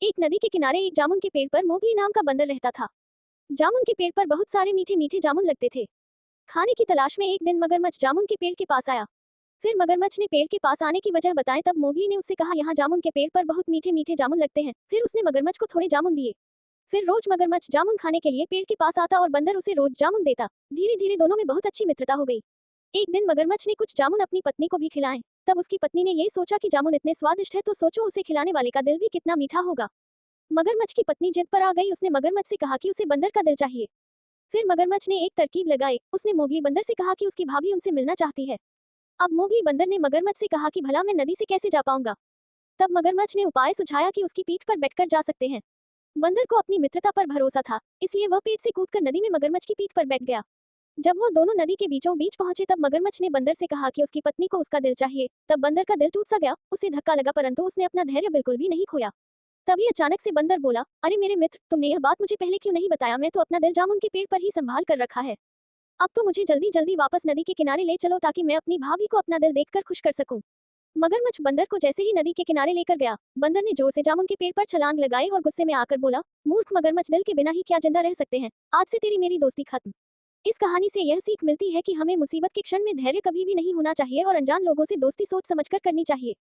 एक नदी के किनारे एक जामुन के पेड़ पर मोगली नाम का बंदर रहता था। जामुन के पेड़ पर बहुत सारे मीठे मीठे जामुन लगते थे। खाने की तलाश में एक दिन मगरमच्छ जामुन के पेड़ के पास आया। फिर मगरमच्छ ने पेड़ के पास आने की वजह बताई, तब मोगली ने उससे कहा, यहाँ जामुन के पेड़ पर बहुत मीठे मीठे जामुन लगते हैं। फिर उसने मगरमच्छ को थोड़े जामुन दिए। फिर रोज मगरमच्छ जामुन खाने के लिए पेड़ के पास आता और बंदर उसे रोज जामुन देता। धीरे धीरे दोनों में बहुत अच्छी मित्रता हो गई। एक दिन मगरमच्छ ने कुछ जामुन अपनी पत्नी को भी खिलाए। तब उसकी पत्नी ने ये सोचा कि जामुन इतने स्वादिष्ट है तो सोचो उसे खिलाने वाले का दिल भी कितना मीठा होगा। मगरमच्छ की पत्नी जिद पर आ गई। उसने मगरमच्छ से कहा कि उसे बंदर का दिल चाहिए। फिर मगरमच्छ ने एक तरकीब लगाई। उसने मोगली बंदर से कहा कि उसकी भाभी उनसे मिलना चाहती है। अब मोगली बंदर ने मगरमच्छ से कहा कि भला मैं नदी से कैसे जा पाऊंगा। तब मगरमच्छ ने उपाय सुझाया कि उसकी पीठ पर बैठकर जा सकते हैं। बंदर को अपनी मित्रता पर भरोसा था, इसलिए वह पेट से कूदकर नदी में मगरमच्छ की पीठ पर बैठ गया। जब वो दोनों नदी के बीचों बीच पहुंचे, तब मगरमच्छ ने बंदर से कहा कि उसकी पत्नी को उसका दिल चाहिए। तब बंदर का दिल टूट सा गया, उसे धक्का लगा, परंतु उसने अपना धैर्य बिल्कुल भी नहीं खोया। तभी अचानक से बंदर बोला, अरे मेरे मित्र, तुमने यह बात मुझे पहले क्यों नहीं बताया? मैं तो अपना दिल जामुन के पेड़ पर ही संभाल कर रखा है। अब तो मुझे जल्दी जल्दी वापस नदी के किनारे ले चलो, ताकि मैं अपनी भाभी को अपना दिल देखकर खुश कर सकूं। मगरमच्छ बंदर को जैसे ही नदी के किनारे लेकर गया, बंदर ने जोर से जामुन के पेड़ पर छलांग लगाई और गुस्से में आकर बोला, मूर्ख मगरमच्छ, दिल के बिना ही क्या जिंदा रह सकते हैं? आज से तेरी मेरी दोस्ती खत्म। इस कहानी से यह सीख मिलती है कि हमें मुसीबत के क्षण में धैर्य कभी भी नहीं होना चाहिए और अनजान लोगों से दोस्ती सोच समझकर करनी चाहिए।